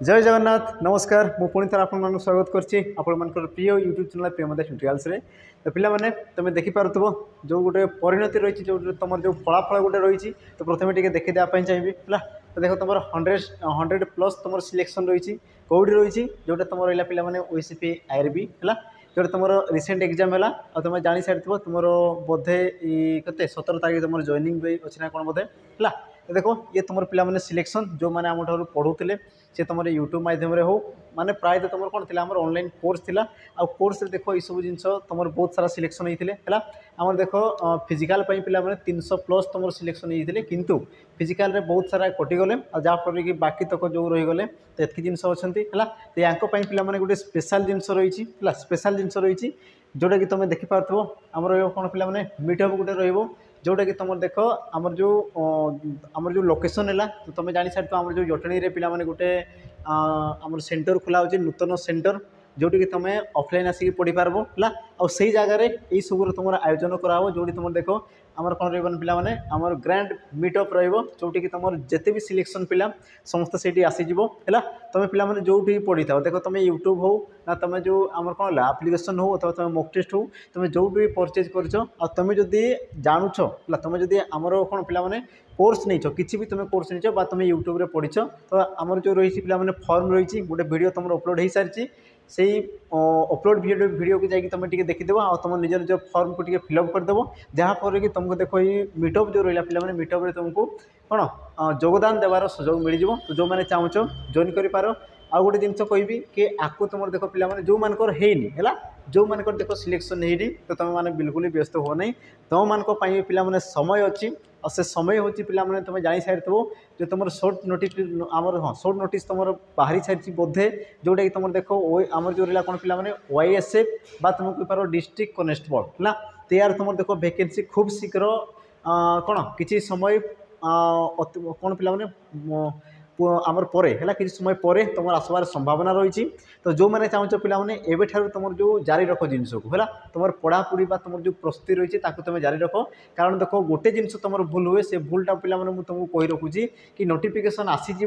जय जगन्नाथ नमस्कार मु पुणी थर आपन स्वागत करछि आपण मानकर प्रिय यूट्यूब चैनल प्रेमदा ट्यूटोरियल्स रे। तो पिला माने तुम देखि पारुथबो जो गोटे परिणति रही जो तुम जो फलाफल गोटे रही तो प्रथम टिके देखि देबा पई चाहिबी हला। तो देखो तुम 100 प्लस तुम सिलेक्शन रही कोडी रही जोटा तुम रहा पिला माने ओसीपी आईआरबी हला जोटा तुम रिसेंट एग्जाम है और तुम जानी सारी तुम बोधे कते 17 तारीख तुम जॉइनिंग भी अच्छी ना कौन बोधे है। देखो ये तुम पिला माने सिलेक्शन जो मैंने आम ठार पढ़ुले से तुम यूट्यूब मध्यम हो माने प्रायतः तुम कौन थी ऑनलाइन कोर्स थिला आ कोर्स रे देखो ये सब जिन तुम बहुत सारा सिलेक्शन होते है आम देखो फिजिकाल पिला माने 300 प्लस तुम सिलेक्शन होते किंतु फिजिकाल रे बहुत सारा कटिगले जहाँफल कि बाकी तक जो रहीगले तो एतकी जिनस अच्छा है। तो यहाँ पिला माने गोटे स्पेशल जिनस रही स्पेशल जिनस रही जोटा कि तुम देखिपार आम कौन पिला माने मीटअप गोटे रही जोटा कि तुम देख आमर जो लोकेशन है तो तुम जानी सारी आम जो जटणी रे पिला माने गोटे आमर सेंटर खोला हो नूतन सेंटर जोटी कि तुम ऑफलाइन आसिक पढ़ी पार्ब है और सही जगह यही सब तुम आयोजन कराव जो तुम देख आमर कौन रही पिला माने आमर ग्रैंड मीटअप रोटी कि तुम जिते भी सिलेक्शन पिला समस्त से आसीज है। तुम पिला माने जो पढ़ी था देखो तुम यूट्यूब हो ना तुम जो आम कौन आप्लिकेसन हो अथवा तुम मॉक टेस्ट हो तुम जो भी परचेज कर तुम जदि जानूच तुम जदि आमर कौन पिला माने कोर्स नहीं किसी भी तुम कोर्स नहीं तुम यूट्यूब रे पढ़ी तो आमर जो रही पिला माने फॉर्म रही गोटे वीडियो तुम अपलोड हो सारी से अपलोड वीडियो को जाकि तुम देखीदेव आ तुम निज निज फॉर्म को फिलअप करदेव जहाँफल कि तुमको देखो ये मीटअप जो रहा पिला मीटअप तुमको कौन योगदान देवार सुजोग मिल जाव। तो जो मैंने चाहूच जॉइन कर आ गोटे जिन कहबी कि आपको तुम देख पिला जो मानकर हैनी है जो मानकर देख सिलेक्शन नहीं तो तुम मैंने बिल्कुल व्यस्त हो नहीं तुम मान पिला माने समय अच्छी और से समय हूँ पिला माने तुम जानी सारी जो तुम शॉर्ट नोटिस आमर हाँ शॉर्ट नोटिस तुम बाहरी सारी बोधे जोटा कि तुम देख आमर जो रहा कौन पिला माने वाईएसएफ बा तुम कहीपर डिस्ट्रिक्ट कनेस्टेबल है तैयार तुम देख वैकेंसी खूब शीघ्र कौन किसी समय कौन पिला माने आमर परे है कि समय पर तुम आसबार संभावना रही। तो जो मैंने चाहूच पिला माने एबे ठारू तुम जो जारी रख जिनस को है तुम पढ़ापढ़ी तुम जो प्रस्तुति रही तुम जारी रख कारण देख गोटे जिनस तुम भूल हुए से भूलटा पिला माने तुमको कही रखुची कि नोटिफिकेशन आसीज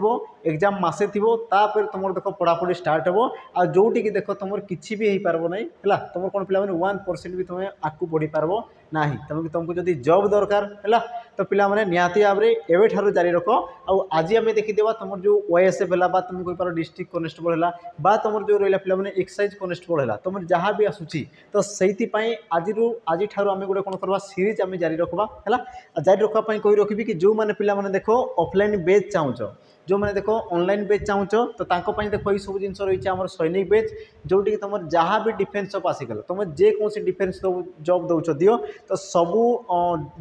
एग्जाम मसे थी तापर तुम देख पढ़ापढ़ी स्टार्ट हो आ जोटी कि देख तुम किसी भी हो पार ना है तुम कौन पिला माने 1% भी तुम आगू बढ़ी पार ना तुमको जब जॉब दरकार है तो पिला माने निहाती भाव में एवं ठारू जारी रख आज आम देखीदेवा तुम जो ओएसएफ है तुम कहीपर डिस्ट्रिक्ट कनेस्टेबल है तुम जो रहा पिला माने एक्साइज कनेस्टेबल है तुम जहाँ भी आसूसी तो से आज ठारू आम गोटे कौन करवा सीरीज आम जारी रखा है जारी रखापी कही रखी कि जो मैंने पिला माने देख ऑफलाइन बेच चाहूच जो मैंने देख ऑनलाइन बेच चाहूच तो देख ये सब जिन रही आम सैनिक बेच जोटी कि तुम जहाँ भी डिफेन्स जॉब आसीगल तुम जेकोसी डिफेन्स जॉब दौच दियो तो सबू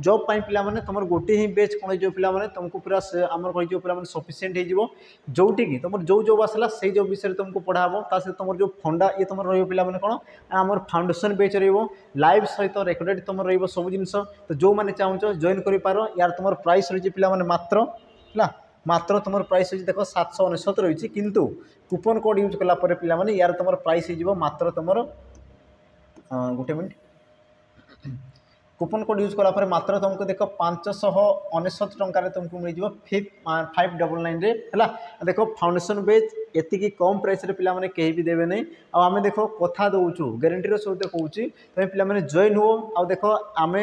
जॉब पिला माने तुम गोटे ही बेच कौन हो पिला माने तुमको पूरा आम कही पिला माने सफिशिएंट हो जोटी कि तुम जो जॉब आसला से जॉब विषय तुमको पढ़ाब तुम जो फंडा ये तुम रहा माने कौन आम फाउंडेशन बेच लाइव सहित रेकर्डेड तुम रही सब जिन। तो जो मैंने चाहूच जॉइन कर यार तुम प्राइस रही पिला माने मात्र तुम प्राइस हो देख 799 रही किंतु कूपन कोड यूज कलापर पिला माने यार तुम प्राइस हो मात्र तुम गोटे मिनट कूपन कोड यूज कलापर मात्र तुमको देख 599 टंकार तुमको मिल जाए 599 है देख फाउंडेशन बेच एति कम प्राइस रे पिला माने कहीं भी देवे नहीं आम देख कथा दौचु ग्यारंटी सहित कहूँ तुम पिला माने जॉइन हो आ देख आम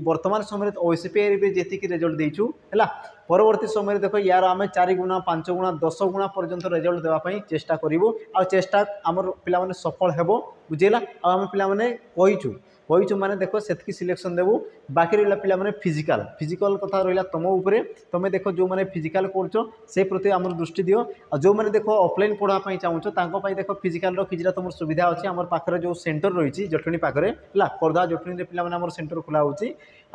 वर्तमान समय ओसीपी जी रिजल्ट देचु है परवर्ती समय देख यार आम 4 गुणा 5 गुणा 10 गुणा पर्यंत रिजल्ट देवाई चेष्टा करूँ आ चेष्टा आम पिला माने सफल हेबो बुझेला आम पिला माने कहीचु माने देख से सिलेक्शन देवु बाकी रहा पिला माने फिजिकल कथा रहा तुम उपरे तुम देख जो मैंने फिजिकल कर प्रति आम दृष्टि दियो और जो मैंने देख ऑफलाइन पढ़ाई चाहूच देख फिजिकल किसी तुम सुविधा अच्छी आम पाखे जो सेंटर रही जटणी पाखे है खोर्धा जटणी पिला माने सेंटर खोला हो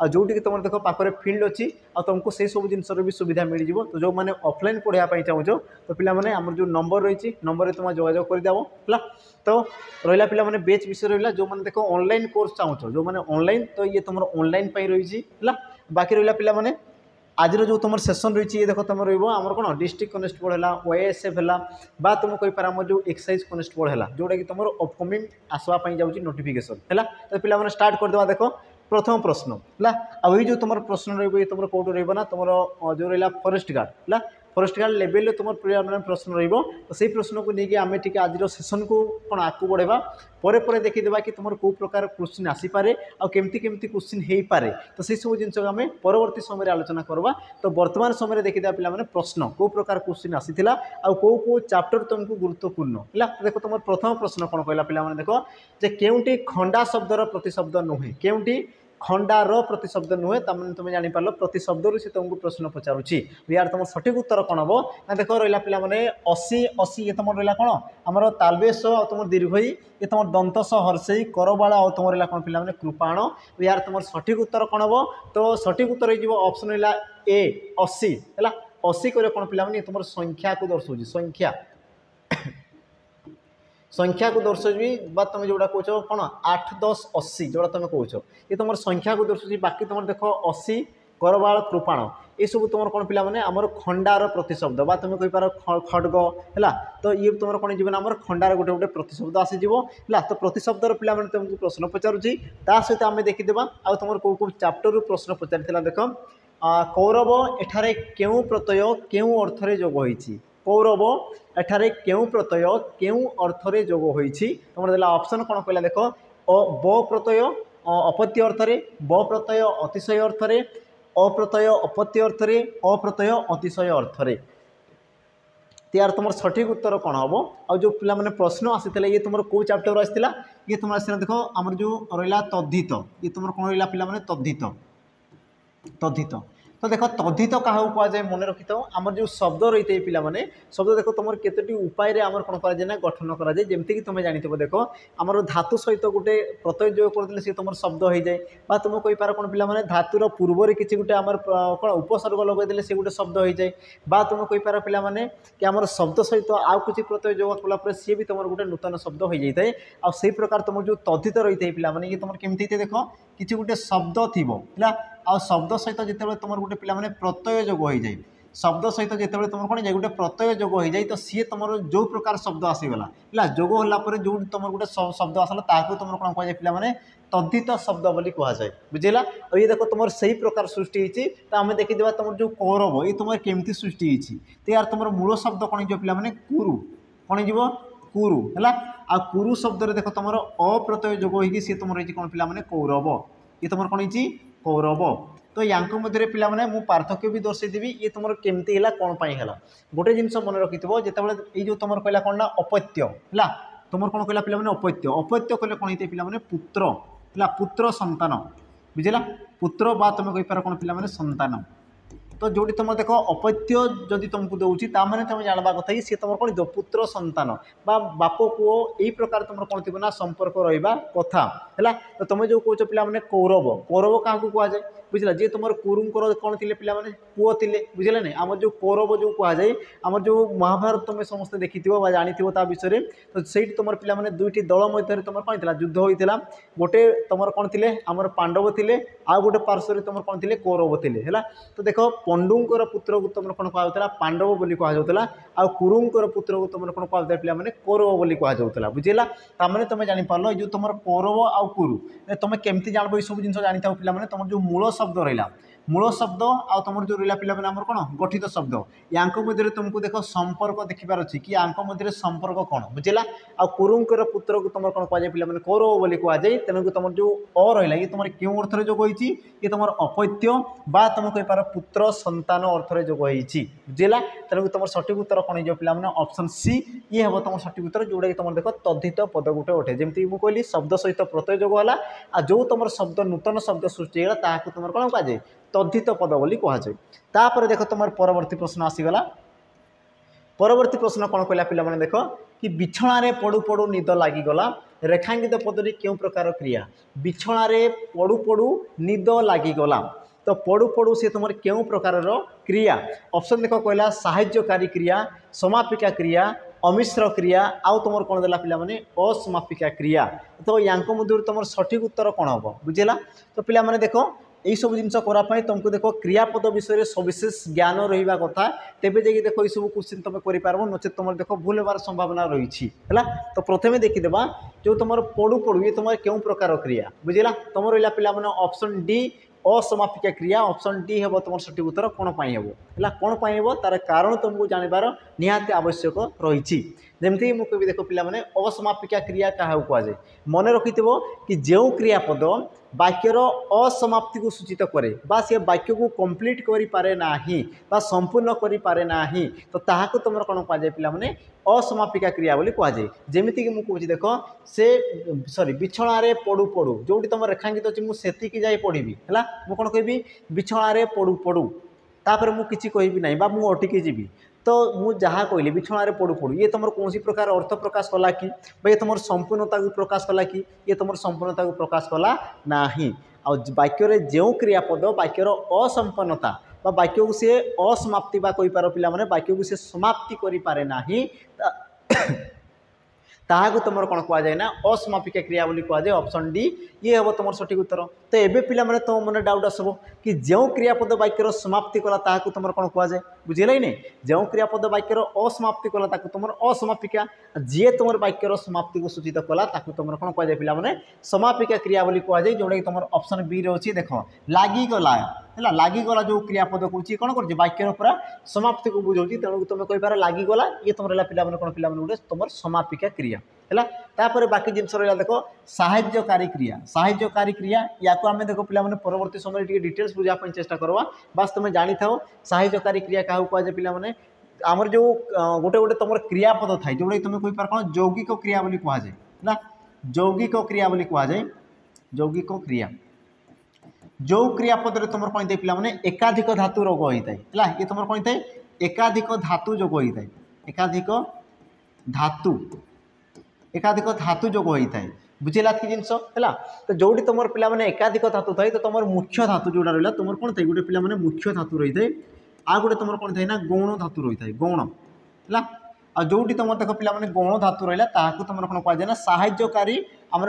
जोटी कि तुम देख पाखे फील्ड अच्छी और तुमको से सब जिन भी सुविधा मिल जाव। तो जो मैंने ऑफलाइन पढ़ाई चाहूच तो पिला माने आम जो नंबर रही नंबर तुम जोगाजोग करदेव है। तो रहा पिला माने बेच विषय रहा जो मैंने देख ऑनलाइन कोर्स चाहूच जो मैंने ऑनलाइन तो ये तुम ऑनलाइन रही है बाकी रहा पिला माने आज जो तुम सेसन रही है देख तुम रमर कौन डिस्ट्रिक्ट कनेस्टेबल है ओएसएफ है तुम कहीपर आम जो एक्साइज कनेस्टेबल है जोटा कि तुम अपकमिंग आसवाई जाऊँगी नोटिफिकेशन है। तो पिला माने स्टार्ट करदे देख प्रथम प्रश्न है जो तुम प्रश्न रही तुम कौट रहा तुम जो रहा फॉरेस्ट गार्ड है फरेस्ट गार्ड लेवल तुम पिलाने प्रश्न रहिबो तो सेही प्रश्न को लेकिन आम टी आज सेसन को कौन आगू बढ़ेबा पर देखीदेवा कि तुम कौ प्रकार क्वेश्चन आसीपे आमती केमती क्वेश्चन हो पारे तो से सब जिन आम परवर्ती समय आलोचना करवा तो वर्तमान समय देखीदा पे प्रश्न कौ प्रकार क्वेश्चन आसीला आउ कौ चैप्टर तुमको गुरुत्वपूर्ण है देख तुम प्रथम प्रश्न कौन कहला पे देख जे केउटी खंडा शब्दर प्रतिशब्द नुहे केउटी खंडार प्रतिशब्द नुहे तमें तुम जापर प्रतिशब्द से तुमको प्रश्न पचारुची यार तुम सठिक उत्तर कौन हम ना देख रहा पे 80 80 ये तुम रहा कौन आमर तालबेश आ तुम दीर्घई ये तुम दंतस हर्षई करबाला आ तुम रहा कौन पे कृपाण यार तुम सठिक उत्तर कौन हम तो सठिक उत्तर ऑप्शन रहा ए 80 है 80 कर कौन पे तुम संख्या को दर्शाऊँ संख्या संख्या को दर्शावी तुम जोड़ा कौच कौन 8 10 80 जोड़ा तुम कौच ये तुम संख्या को दर्शाऊँ बाकी तुम देख 80 करबाल कृपाण ये सब तुम कौन पे आमर खंडार प्रतिशब्द बा तुम कहींपार खड्ग है तो ये तुम कौन जीवन आम खंडार गोटे गोटे प्रतिशब्द आसीज है तो प्रतिशब्दर पे तुमको प्रश्न पचारुची सहित आम देखीदेवा आ तुम कौ कौ चैप्टर प्रश्न पचार देख कौरव एठारे क्यों प्रत्यय क्यों अर्थरे जोग होईछि कौरव एठारे क्यों प्रत्यय क्यों अर्थरे जोग होईछि तुम देला ऑप्शन कौन कहला देख ब प्रत्यय अपत्य अर्थरे ब प्रत्यय अतिशय अर्थरे अप्रत्यय अपत्य अर्थरे अप्रत्यय अतिशय अर्थरे यार तुम सठिक उत्तर कौन हम आ जो पे प्रश्न आसी ये तुम कौ चैप्टर आसाला ये तुम आस देख आम जो रहा तद्धित ये तुम कौन रहा पे तद्धित तद्धित तो देख तद्धित क्या कहुए मन रखी था आम जो शब्द रही है पे शब्द देख तुम केतोटी उपाय आम कौन कराए गठन कराए जमीक तुम जानी देख आम धातु सहित गोटे प्रत्यय जो करते सी तुम शब्द हो जाए तुम कहींपार कौन पे धातुर पूर्व किसी गोटे आम कौन उपसर्ग लगेदे सी गोटे शब्द हो जाए तुम कहींपार पे कि आम शब्द सहित आउ किसी प्रत्यय जोग कलापर सी भी तुम गोटे नूतन शब्द हो जाए आ से प्रकार तुम जो तद्धित रही है पे ये तुम केमती देख किसी गोटे शब्द थी है आ शब्द सहित जिते तुम गोटे पे प्रत्यय जोग हो जाए शब्द सहित जिते तुम कौन जाए गोटे प्रत्यय जोग हो जाए तो सी तुम जो प्रकार शब्द आसीगला है जोग होगापर जो तुम गोटे शब्द आसला ताकू तुम कौन कहुए पे तद्धित शब्द बोली कहुए बुझेगा और ये देख तुम से प्रकार सृष्टि होती तो आम देखीदा तुम जो कौरव ये तुम केमती सृष्टि होती तो यार तुम मूल शब्द कौन पे कुरु कौन जीव कुरु है आ कुरु शब्द देख तुम अप्रत्यय जोग होगी सी तुम रही कौन पे कौरव ये तुम कौन कौरव तो या मध्य पे मुझे पार्थक्य भी दर्शेदेवी ये तुम केमती है कौन है गोटे जिन मन रखी जिते जो तुम कहला कौन ना अपत्य है तुम कौन कहला पे अपत्य अपत्य कहले कौन होते पे पुत्र है पुत्र संतान बुझेगा पुत्र बा तुम कहींपार कौन पे संतान तो जोटी तुम देख अपत्य जदि तुमको दूसरी ताने तुम जानवा कथा कि सी तुम कौन पुत्र संतान बाप पुओ यही प्रकार तुम कौन थी ना संपर्क रहा कथा है तो तुम जो कौच पे कौरव कौरव क्या कहुए बुझला जी तुम कुरुंकर कौन थे पे पुओ थे बुझे ना आम जो कौरव जो कहुए आम जो महाभारत तुम समस्त देखी जानी विषय तो से तुम पे दुईटी दल मध्य तुम कौन था युद्ध होता गोटे तुम कौन थे आम पांडव थे आ गोटे पार्श्व तुम कौन थे कौरव थे है तो देख पंडुंकर पुत्र को तुम कौन कहुला पांडव बोली कहुला आ कुरुंकर पुत्र को तुम कौन कहुता पे कौरव बोली कहुला बुझेगा ताने तुम जापर जो तुम कौरव आ कुरु तुम केमती जानव ये सब जिन जानी था पे तुम जो मूल शब्द रहा मूल शब्द आ तुम जो रहा पे आम कौन गठित शब्द या मध्य तुमको देख संपर्क देखिबार अच्छी कि या मध्य संपर्क कौन बुझेगा आ कुरुंकर पुत्र को तुम कौन कहुए पे कौरव बोली कहुए तेणुक तुम जो अ रहा ये तुम क्यों अर्थर जोग होती ये तुम अपत्य बा तुम कहींपार पुत्र संतान अर्थर जोग होती बुझेगा तेणुक तुम सठिक उत्तर कौन हो पे ऑप्शन सी ये हम तुम सठिक उत्तर जोटा कि तुम देख तद्धित पद गोटे उठे जमी मुझे कहली शब्द सहित प्रत्यय जोग है आ जो तुम शब्द नूतन शब्द सृष्टि है ताकू तुम कौन कहुए तद्धित पद बोली कहुए तापर देख तुम परवर्ती प्रश्न आसीगला परवर्ती प्रश्न कौन कहला पे देख कि बिछणारे पड़ू पड़ू निद लगिगला रेखांकित पदटी क्यों प्रकार क्रिया बिछणारे पड़ू पड़ू निद लगिगला तो पड़ू पड़ू से तुम क्यों प्रकार क्रिया ऑप्शन देख कहला साहाय्यकारी क्रिया समापिका क्रिया अमिश्र क्रिया आउ तुम कौन देला पे असमापिका क्रिया तो या मध्य तुम सठिक उत्तर कौन हम बुझेगा तो पे देख यही सब जिन करने तुमको देख क्रियापद विषय सविशेष ज्ञान रहा कथा तेज जाकि देख ये क्वेश्चन तुम कर नचे तुम देख भूल होवार संभावना रही है तो प्रथम देखीदेवा जो तुम पड़ू पड़ू ये तुम क्यों प्रकार क्रिया बुझेगा तुम रहा पे ऑप्शन डी असमापिका क्रिया ऑप्शन डी हेबो तुम सठिक उत्तर कोन पाई हेबो हला कोन पाई हेबो तार कारण तुमको जानिबार निहाती आवश्यक रही जमती मुझे कहबी देख पिला माने असमापिका क्रिया क्या कह जाए मन रखिथो कि जो क्रियापद वाक्यर असमाप्ति को सूचित करे बा से वाक्य को कंप्लीट करि पारे नाही बा संपूर्ण करि पारे नाही तो ताहाको तुमर कोन कह जाए पिला माने असमापिका क्रिया बोली कह जाए जेमिति कि मु कहूची देख से सॉरी बिछणा रे पड़ू पड़ू जोटी तुम रेखांकित अछि मु सेति की जाय पढ़िबी हला मु कोन कहबी बिछणा रे पड़ू पड़ू तापर मु किछि कहबी नाही बा मु अटकी जीवी तो मु जहाँ कहली बिछणा रे पड़ू पड़ू ये तुम कौन प्रकार अर्थ प्रकाश कला कि ये तुम संपूर्णता को प्रकाश कला कि ये तुम संपूर्णता को प्रकाश कला नाही आ वाक्य जो क्रियापद वाक्यर असंपन्नता बा वाक्य को सी असमाप्ति बा कहि पार पिला माने वाक्य को सी समाप्ति करि पारे नाही ताहाको तुम कौन कह जाए ना असमापिका क्रिया बोली कह जाए ऑप्शन डी ये हम तुम सठिक उत्तर तो एबे पिला माने तुम मन डाउट आसबो कि जो क्रियापद वाक्यर समाप्ति कला ताहाको तुम कौन कह जाए बुझिले नहीं जो क्रियापद वाक्यर असमाप्ति कला ताको तुम असमापिका जी तुम वाक्यर समाप्ति को सूचित कला ताको तुम कौन कह जाए पिला माने समापिका क्रिया बोली कह जाए जोड़ा कि तुम ऑप्शन बी रे अछि देख लागी गला है लागिगला जो क्रियापद कौन कौन कर वाक्यर पूरा समाप्ति को बुझाऊँ तेणु तुम कहींपार लागिगला ये तुम रहा पिला कौन पिला गोटे तुम समापिका क्रिया है तापर बाकी जिन रहा देख साहाय्यकारी क्रिया या आम देख पिला परवर्ती समय डिटेल्स बुझापी चेष्टा करवा बास तुम जानी था साहाय्यकारी क्रिया क्या कहुए पिला आमर जो गोटे गोटे तुम क्रियापद थाए जोड़ा तुम कहींपार कौन यौगिक क्रिया बोली कह जाए ना यौगिक क्रिया बोली कह जाए यौगिक क्रिया जो क्रियापद तुम कौन थे पिला एकाधिक धातु रोग होता है ये तुम कौन थे एकाधिक धातु जोग होता है एकाधिक धातु जोग होता है बुझेगा कि जिनस है तो जोटी तुम पिला एकाधिक धातु थाए तो तुम मुख्य धातु जोड़ा रहा तुम कौन थे गोटे पिला मुख्य धातु रही है आ गोटे तुम कौन थे ना गौण धातु रही है गौण है आ जोटी तुम देख पिला गौण धातु रहा ताकू तुम कौन कह जाए ना साहाय्यकारी आमर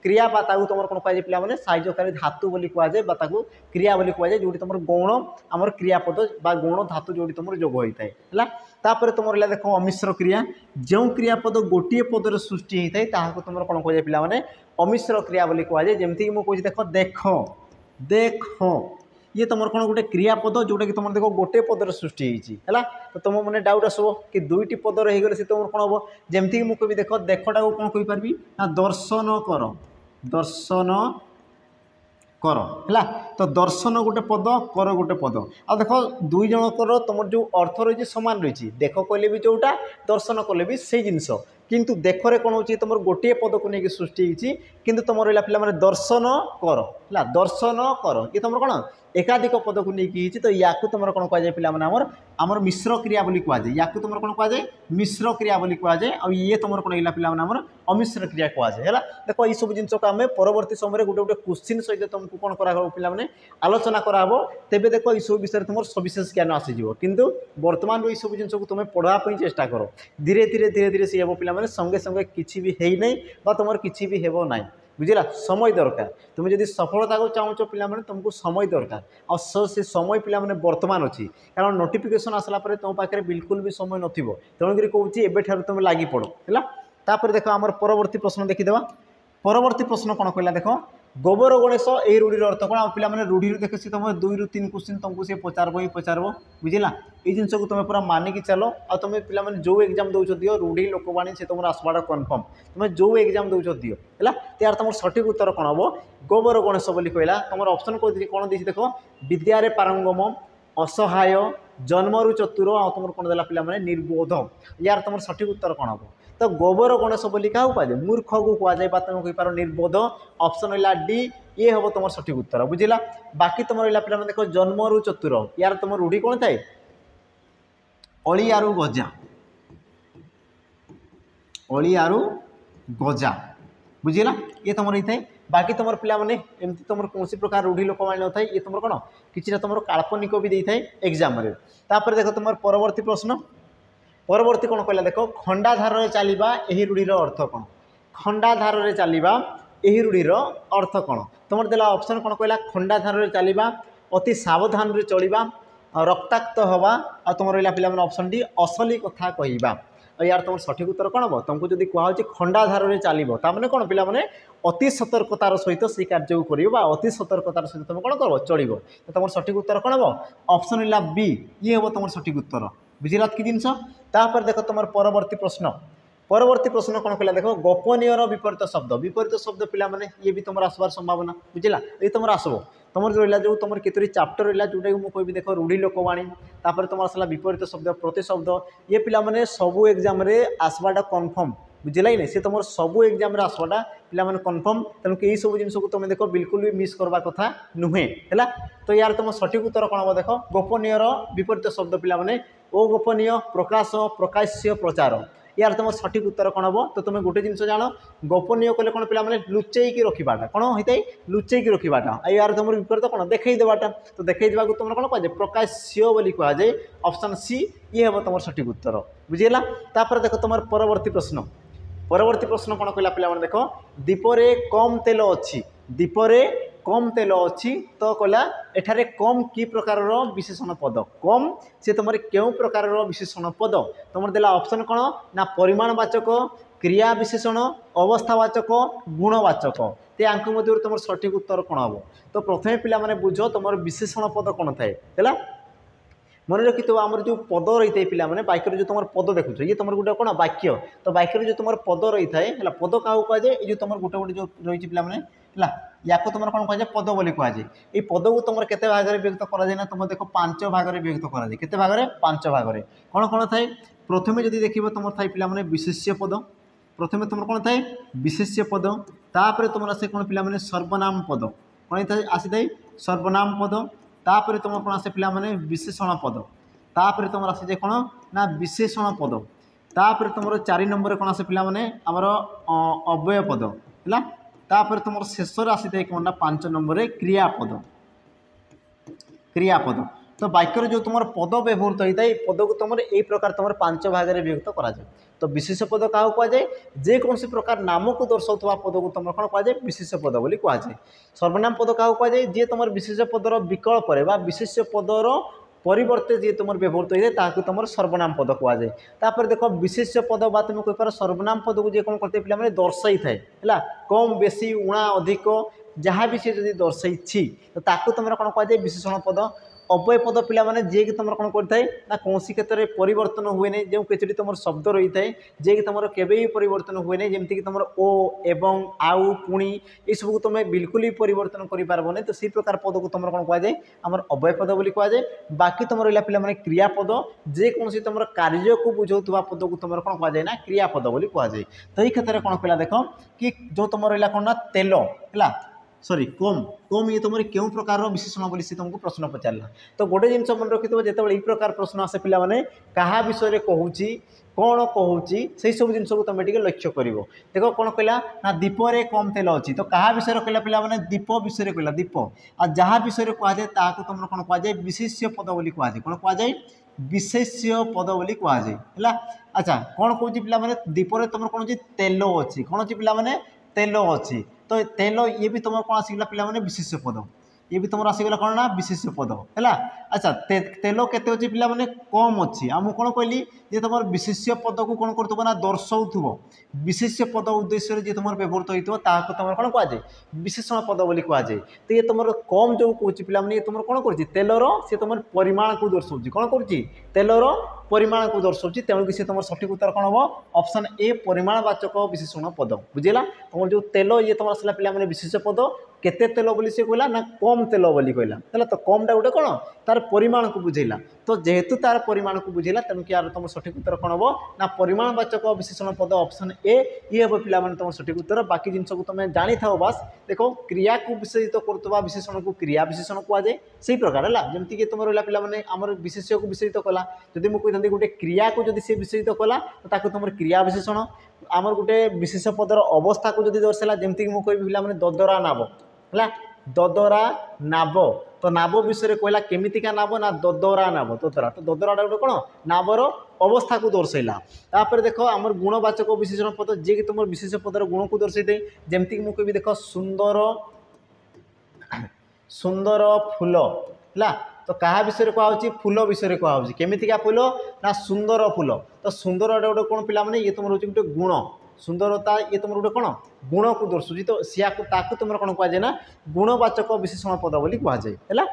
क्रिया बा तुम कौन कह पिला साहाय्यकारी धातु बोली कह जाए क्रिया बोली कह जाए जो तुम गौण आमर क्रियापद बा गौण धातु जो तुम जोग होता है तापर तुम रहा देख अमिश्र क्रिया जो क्रियापद गोटे पदर सृष्टि होता है तुम कौन कह पिला अमिश्र क्रिया बोली कह जाए जमीक मुझे देख देख देख ये तुम कौन गोटे क्रियापद जोटा कि तुम देख गोटे पदर सृष्टि है तो तुम मैंने डाउट आसो कि दुईटी पदर हो गले से तुम कौन हम जमीक मुझे देख देखटा को कौन कहींपारि ना दर्शन कर है तो दर्शन गोटे पद कर गोटे पद आ देख दुई जनकर तुम जो अर्थ रही सामान रही देख कहले भी जोटा दर्शन कले भी से जिनस किंतु देखरे कौन हो तुम गोटे पद को लेकिन सृष्टि किंतु तुम रहा पिला दर्शन कर है दर्शन कर ये तुम कौन एकाधिक पद को लेकिन तो या तुम कौन कह जाए पिला आमर मिश्र क्रिया बोली कह जाए या तुम कौन कह जाए मिश्र क्रिया बोली कह जाए और ये तुम कौन है पिला अमिश्र क्रिया कह जाए है देख ये सब जिनस को आम परवर्ती समय गोटे गोटे क्वेश्चन सहित तुमको कौन करा पिला आलोचना कराब तेज देख ये सब विषय तुम सविशेष ज्ञान आसीज किंतु वर्तमान ये सब जिन तुम पढ़ापी चेष्टा कर धीरे धीरे धीरे धीरे सी हम पिला संगे संगे किसी भी है नहीं तुम किसी भी हेब ना बुझेगा समय दरकार तुम जब सफलता को चाहो पिला तुमको समय दरकार और से समय पिला वर्तमान अच्छी कारण नोटिफिकेशन आसला तुम पाखे बिल्कुल भी समय नथिबो तेणुक कौच एवं तुम लगी पड़ है देख आम परवर्ती प्रश्न देखीदे परवर्ती प्रश्न कौन कहला देख गोबर गणेश यही रूढ़ीर अर्थ कौन आप पे रूढ़ी देख सी तुम 2 ରୁ 3 क्वेश्चन तुमको सी पचारब ही पचारब बुझला ये जिन को तुम पूरा मानिकी चलो आ तुम पे जो एग्जाम दौच दियो रूढ़ी लोकवाणी से तुम आसवाटा कन्फर्म तुम जो एग्जाम दौच दियो है यार तुम सठिक उत्तर कौन हम गोबर गणेश बोली कहला तुम ऑप्शन कौन दी देख विद्यारे पारंगम असहाय जन्मरु चतुर आ तुम कौन देला पिला निर्बोध यार तुम सठिक उत्तर कौन हम तो गोबर गणेश बोली क्या कह जाए मूर्ख को कह जाए तुम कहींपार निर्बोध ऑप्शन रहा डी ये हम तुम सठिक उत्तर बुझला बाकी तुम रहा पे देख जन्मरु चतुर यार तुम रूढ़ी कौन थाए अलियारू गजा अलियारू गजा बुझला ये तुम रही थाए बाकी तुम पे एमती तुम कौन प्रकार रूढ़ी लोक मान न ये तुम कौन कि तुम काल्पनिक भी दे थाए एग्जाम तापर देख तुम परवर्ती प्रश्न परवर्ती कौन कहला देख खंडाधार चलवा यही रूढ़ीर अर्थ कौन खंडाधार चलवा यही रूढ़ीर अर्थ कौन तुम देला ऑप्शन कौन कहला खंडाधार चलवा अति सावधान रे चलवा रक्ताक्त हवा आ तुम रहा पे ऑप्शन डी असली कथा कहवा यार तुम सठिक उत्तर कौन हम तुमको जब कहुच्छे खंडाधार चलो ताने कौन पे अति सतर्कतार सहित से कार्य कर अति सतर्कतार सहित तुम कौन कर चलो तो तुम सठिक उत्तर कौन हम ऑप्शन है बी ये हम तुम सठिक उत्तर बुझिला कि जिनस तापर देख तुम परवर्ती प्रश्न कौन कहला देख गोपनीयर विपरीत शब्द पे ये भी तुम आसबार संभावना बुझला ये तुम आसब तुम जो रहा जो तुम केतोरी चैप्टर रहा जोटा मुझे कहबी देख रूढ़ी लोकवाणी तापर तुम आसला विपरीत शब्द प्रतिशब्द ये पिला सबू एग्जाम आसवाटा कन्फर्म बुझेगा नहीं सी तुम सबू एग्जाम आसवाटा पे कन्फर्म तेणु यही सब जिन को तुम देख बिल्कुल भी मिस करवा कथा नुहे है तो यार तुम सठिक उत्तर कौन हम देख गोपनीयर विपरीत शब्द पे अगोपनीय प्रकाश प्रकाश्य प्रचार यार तुम सठिक उत्तर कौन हम तो तुम गोटे जिन जान गोपनीय कले कौन पे लुचेक रखाटा कौन होता है लुचेक रखाटा यार तुम विपरीत कौन देखईदेवाटा तो देखईदेवा तुम कौन कहुए प्रकाश्य बोली कहुए ऑप्शन सी ये हम तुम सठिक उत्तर बुझीगला तापर देख तुम परवर्ती प्रश्न कौन कहला पे देख दीपरे कम तेल अच्छी दीपरे कम तेल अच्छी तो कहला एठारे कम कि प्रकार विशेषण पद कम से तुम क्यों प्रकार विशेषण पद तुम देला ऑप्शन कौन ना परिमाणवाचक क्रिया विशेषण अवस्थावाचक गुणवाचक ते आंक मध्य तुम सठिक उत्तर कौन हम तो प्रथम पे बुझ तुम विशेषण पद कौन थाए है मन रखी तो आम जो पद रही है पे वाक्य जो तुम पद देखुच ये तुम गोटे कौन वाक्य तो वाक्य जो तुम पद रही है पद क्या कहुए ये तुम गोटे गोटे जो रही पे या तुम कौन कहुए पद बोली कहुए ये पद को तुम केते भाग में विभक्त कर तुम देख 5 भाग में विभक्त कर केते भाग में 5 भाग में कौन कौन थाए प्रथम जब देख तुम थाए पे विशेष्य पद प्रथम तुम कौन थाए विशेष्य पद तापर तुम आसे कौन पे सर्वनाम पद कौन आसी थाए सर्वनाम पद तापर तुम कौन आसे पे विशेषण पद तापर तुम आसी कौन ना विशेषण पद तापर तुम 4 नंबर कौन आसे पे आमर अव्यय पद है तापर तुम शेष आसी थाए कौन ना 5 नंबर क्रियापद तो वाक्यर जो तुम पद व्यवहृत होता है पद को तुम यही प्रकार तुम 5 भाग में विभक्त करा तो विशेष पद क्या कहुए जेकोसी प्रकार नाम को दर्शाऊा पद को तुम कौन कहुए विशेष पद बोली कहुए सर्वनाम पद क्या कहुए जी तुम विशेष पदर विकल्प विशेष पदर परिवर्ते जी तुम व्यवहृत होता है तुम सर्वनाम पद कहुए तापर देख विशेष पद बा तुम कहीपर सर्वनाम पद को जी कौन करते पे दर्शाई थाए है कम बेसी उणा अधिक जहाँ भी सी जब दर्शाई तो ताकू तुम कौन कहुए विशेषण पद अव्यय पद पे जे कि तुम कौन करता है ना कौन क्षेत्र में परिवर्तन हुए नहीं जो किसी तुम शब्द रही है जे कि तुम केवे भी परिवर्तन हुए नहीं जमीक तुम ओ एवं आउ पुणी ये सब को तुम बिल्कुल ही परिवर्तन कर पारबनी तो सी प्रकार पद को तुम कौन कहुए आम अव्यय पद बोली कहुए बाकी तुम रहा पे क्रियापद जेकोसी तुम कार्य को बुझाऊा पद को तुम कौन कहुए ना क्रियापद बोली कहुए तो ये क्षेत्र में कौन पे देख कि जो तुम रहा कौन ना तेल है सॉरी कम कम ये तुम क्यों प्रकार विशेषण बोली से तुमको प्रश्न पचारा तो गोटे जिन मन रखी जो ये प्रकार प्रश्न आसे पे क्या विषय कहूँ कौन कहूँ से सब जिन को तुम लक्ष्य कर देख कौन कहला ना दीपरे कम तेल अच्छी तो क्या विषय कहला पे दीप विषय कहला दीप आ जहाँ विषय कहुए तुम कौन कहुए विशेष्य पद बोली कहुए कौन कहुए विशेष्य पद बोली कहुए है अच्छा कौन कहूँ पे दीपरे तुम कौन तेल अच्छी कौन अच्छी पे तेल अच्छी तो तेल ये भी तुम कौन आसीगला पे विशेष पद ये भी तुम आसीगला कौन ना विशेष पद है अच्छा तेल केते अच्छी पे कम अच्छी आ मुझे कौन कहली जे तुम विशेष पद को कौन कर ना दर्शाऊ विशेष पद उद्देश्य जी तुम व्यवहृत होता तुम कौन कहुए विशेषण पद बोली कहुए तो ये तुम कम जो कौच पे तुम कौन कर तेलर सी तुम परिमाण को दर्शाऊ कौन कर तेलर परिमाण को दर्शाऊ तेणुक सी तुम सठिक उत्तर कौन हम ऑप्शन ए परिमाणवाचक विशेषण पद बुझेगा तुम जो तेल ये तुम आसला पे विशेष पद केते तेल बोली से कहला ना कम तेल बोली कहला है तो कमटा गोटे कौन तार परिमाण को बुझेला तो जेहेतु तार परिमाण को बुझेला तेणुक यार तुम सठिक उत्तर कौन हम ना परिमाणवाचक विशेषण पद ऑप्शन ए ये हम पे तुम सठिक उत्तर बाकी जिन को तुम जानी था बास देखो क्रिया को विशेषित करुवा विशेषण को क्रिया विशेषण कहुए से प्रकार है जमीक तुम रहा पे आमर विशेष्य को विशेषित कला जदि मुझे गोटे क्रिया को जब सी विशेषित कला तो तुम क्रिया विशेषण आमर गोटे विशेष पदर अवस्था को जब दर्शाला जमीक मुझे पे ददरा नाब है ददरा नाब तो नाब विषय कहला केमितिका नाब ना ददरा नाब ददरा तो ददराटा गोटे कौन नाबर अवस्था को दर्शाइला तापर देख आमर गुणवाचक विशेषण पद जे कि तुम विशेष पदर गुण को दर्शाई जमीक मुझे भी देख सुंदर सुंदर फूल है तो क्या विषय कहुच्छी फूल विषय कहुच्छी केमितिका फूल ना सुंदर फूल तो सुंदर गोटे कौन पिला माने ये तुम रोचे गोटे गुण सुंदरता ये तुम गोटे कौन गुण को दर्शाऊँ तो ताकू तुम कौन कहुए ना गुणवाचक विशेषण पद बोली कहुए है।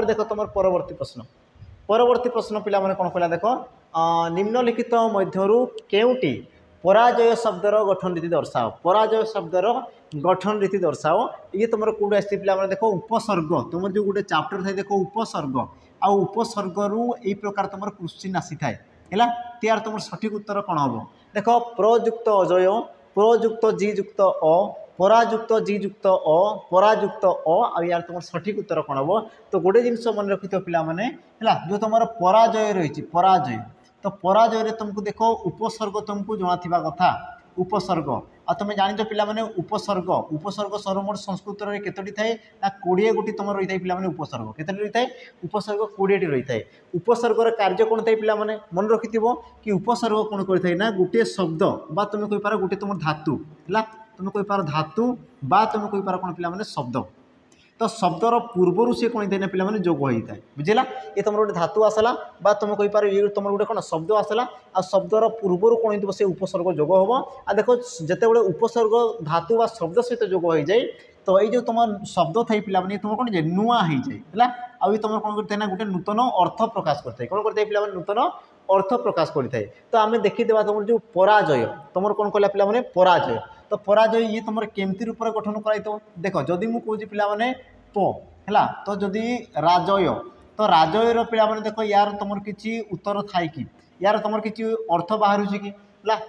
देख तुम परवर्ती प्रश्न पिला माने कौन कहला देख निम्नलिखित मध्यरु केउटी पराजय शब्दर गठन रीति दर्शाओ पराजय शब्दर गठन रीति दर्शाओ ये तुम कौट आसी पिला माने देख उपसर्ग तुम जो गोटे चैप्टर थे देख उपसर्ग आ उपसर्ग रु यही प्रकार तुम क्वेश्चन आसी थाए है त्यार तुम सठिक उत्तर कौन हम देख प्रयुक्त अजय प्रयुक्त जी युक्त अ पराजुक्त जी युक्त अ पराजुक्त अ आ यार तुम सठिक उत्तर कौन हम तो गोटे जिनस मन रखि पिला माने है जो तुम पराजय रही पराजय तो पराजय तुमको देख उपसर्ग तुमको जना कथा उपसर्ग आ तुम जान पिला माने उपसर्ग उपसर्ग सर्वमोट संस्कृत में केतोटी थाए ना 20 गोटी तुम रही है पिला माने उपसर्ग केतोटी रही है उपसर्ग 20 टी रही है उपसर्गर कार्य कौन थाए पिला माने मन रखि कि उपसर्ग कौन करता ना गोटे शब्द बा तुम कही पार गोटे तुम धातु है तुम कही पार धातु बा तुम कही पार कौन पिला माने शब्द तो शब्दर पूर्वर सी कौन था पिला माने जोग होता है बुझेगा ये तुम गोटे धातु आसला बा तुम कही पार ये तुम गोटे कौन शब्द आसला आ शब्दर पूर्वर कौन हो से उपसर्ग जोग हम आ देख जिते बड़े उपसर्ग धातु बा शब्द सहित जोग हो जाए तो ये जो तुम शब्द थी पिला माने तुम कौन नुआ हो जाए है आई तुम कौन करते ना गोटे नूतन अर्थ प्रकाश करते कौन करते पिला नूतन अर्थ प्रकाश करता है तो आम देखीदे तुम जो पराजय तुम कौन कहला पिला माने पराजय तो पराजय ये तुम केमती रूप गठन कर देख जदि मुझे कौन पिला माने प है तो जदि राजय तो राजयर पिला माने देख यार तुम किसी उत्तर थाए कि यार तुम किसी अर्थ बाहर कि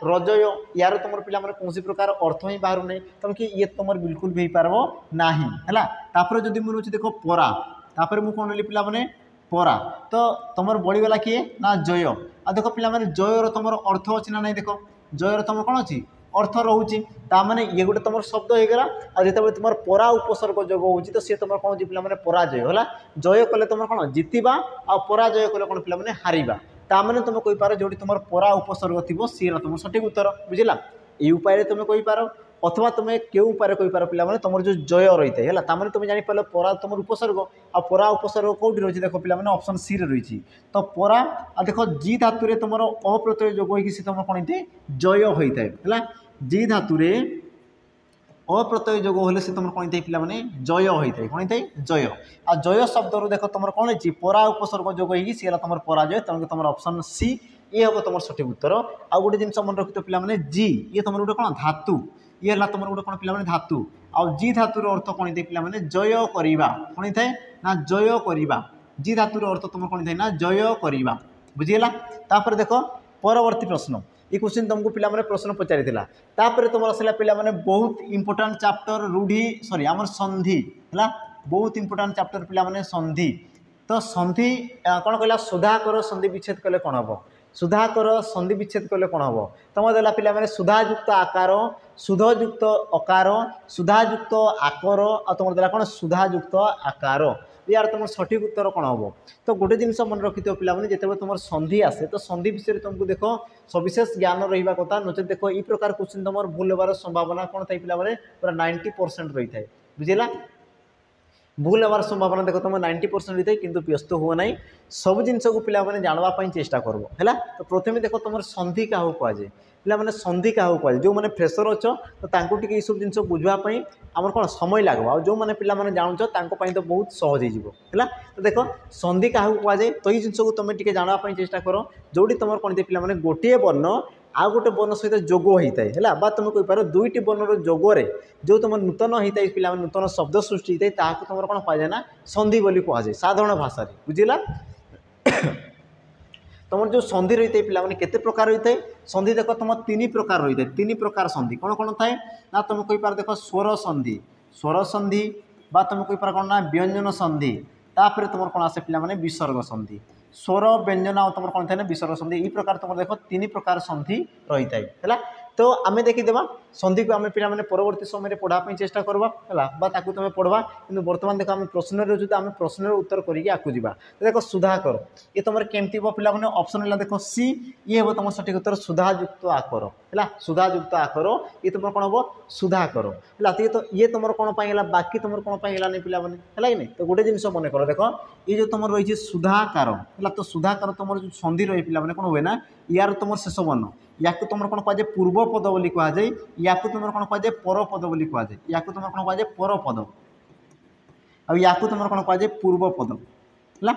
रजय यार तुम पिला माने कौन प्रकार अर्थ ही बाहर नहीं तुम कि ये तुम बिल्कुल भी पार ना है जदि मुझे देख परा तापर मुझे कौन पिला माने परा तो तुम बढ़ीगला किए ना जय आ देख पिला माने जयर तुम अर्थ अच्छी ना नहीं देख जयर तुम कौन अच्छी अर्थ रोचे ताने ये गोटे तुम शब्द होगा आ जो तुम परा उपसर्ग जोग हो तो सी तुम कौन पिला माने पराजय है जय कले तुम कौन जितवा आ पराजय कले कौन पिला माने हारिबा ताने तुम कही पार जो तुम परा उपसर्ग थी सी तुम सठिक उत्तर बुझला ये उपाय तुम कही पार अथवा तुम क्यों उपाय कही पार पिला माने तुम जो जय रही है ताने तुम जापर परा तुम उपसर्ग आ परा उपसर्ग कौटी रही देख पिला माने ऑप्शन सी रही तो परा आ देख जी धातु तुम अप्रत्यय जोग होगी तुम कौन थे जय होता है जी धातु अप्रत्यय जोग होले से तुम कौन थे पिला माने जय होता है कौन थे जय आ जय शब्द देख तुम कौन है परा उपसर्ग जोग होगी सी तुम पराजय तुम ऑप्शन सी ये हम तुम सठिक उत्तर आ गोटे जिन मन रखी पिला माने जी ये तुम गोटे कौन धातु ये है तुम गोटे कौन पिला माने धातु आ जी धातुर अर्थ कौन थे पिला माने जय करिबा कौन थाए ना जय करिबा जी धातुर अर्थ तुम कौन थाए ना जय करिबा बुझीगला तापर देख परवर्ती प्रश्न ये क्वेश्चन तुमको पिला माने प्रश्न पचारिथिला तापर तुम आसला पिला माने बहुत इंपोर्टेंट चैप्टर रूढ़ी सॉरी आमर संधि है बहुत इंपोर्टेंट चैप्टर पिला माने संधि तो संधि कौन कहला सुधाकर संधि विच्छेद कले कौन हम सुधाकर संधि विच्छेद कले कौन हम तुम देला पिला माने सुधायुक्त आकार सुधयुक्त अकार सुधायुक्त आकर आ तुम देला कौन सुधायुक्त आकार यार तुम सठिक उत्तर कौन हम तो गोटे जिन मन रखि पिला माने जिते तुम संधि आसे तो संधि विषय तुमको देख सविशेष ज्ञान रहा कथा नचे देख ये प्रकार क्वेश्चन तुम भूल होबार संभावना कौन था पिला माने पूरा 90% रही है बुझेगा भूल होबार संभावना देख तुम 90% रही है किंतु व्यस्त हुआ ना सब जिनस को पिला माने जानवाई चेष्टा करब है तो प्रथम देख तुम संधि क्या कहुए पिला माने संधि क्या कहुए जो मैंने फ्रेशर अच्छ तो ये सब जिन बुझापी आम कौन समय लगे आ जो मैंने पिला माने जानूच तो बहुत सहज है तो देख संधि क्या कहुए तो ये जिन को तुम टे जानवाई चेष्टा कर जोटी तुम कौन पिला माने गोटे वर्ण आ गोटे वर्ण सहित जोग होता है बा तुम कहीपर दुईटी वर्णर जोगरे जो तुम नूतन होता है पिला नूतन शब्द सृष्टि होता है तुम कौन कहुए ना संधि बोली कहुए साधारण भाषा बुझेगा तुम जो संधि रही है पिला केते प्रकार रही है संधि देख तुम 3 प्रकार रही है 3 प्रकार संधि कौन कौन थाए ना तुम कहीपर देख स्वर संधि बा तुम कहीपर कौन ना व्यंजन संधि तापर तुम कौन आसे पिला विसर्ग संधि स्वर व्यंजन आ तुम कौन था विसर्ग संधि ये प्रकार तुम देख 3 प्रकार संधि रही है तो आम देखीदेवा संधि को आम पे परवर्ती समय पढ़ापी चेष्टा करवा है ताकू तुम पढ़वा कि बर्तमान देख आम प्रश्न जो आम प्रश्न उत्तर करके आगे जावा। देख सुधाकर ये तुम केमती पे ऑप्शन है देख सी ये हम तुम सठिक उत्तर सुधायुक्त आकर है सुधायुक्त आकर ये तुम कौन हम सुधाकर है तो ये तुम कौन है बाकी तुम कौन पाई नहीं पिला है कि नहीं। तो गोटे जिन मन कर देख ये जो तुम रही सुधाकार है तो सुधाकार तुम जो संधि रही पिला कौन हुए ना यार तुम शेष वर्ण या तुम कौन कहुए पूर्व पद बोली कहुए या तुम कौन कहुए पर पद बोली कहुए या तुम कौन कहुए पर पद या तुम कौन कहुए पूर्व पद है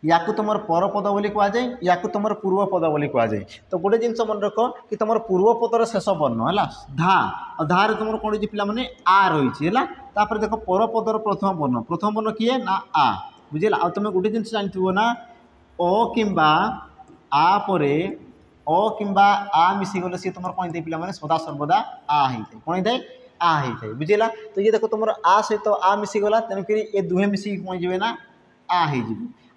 या तुम पर पद बोली कहुए या तुम पूर्व पद बोली कहुए। तो गोटे जिन मन रख कि तुम पूर्व पदर शेष वर्ण है धा धारे तुम कौन पे आ रही है देख पर पदर प्रथम वर्ण किए ना आ बुझे आ तुम गोटे जिन जानथो ना अ किंबा आ परे अ किंबा आ मिसीगले सी तुम कौन पे सदा सर्वदा आ होता है कौन होता है आ होता है बुझेगा। तो ये देख तुम आ सहित आ मिसीगला तेणुक ये दुहे मिसिक कौन जी ना आ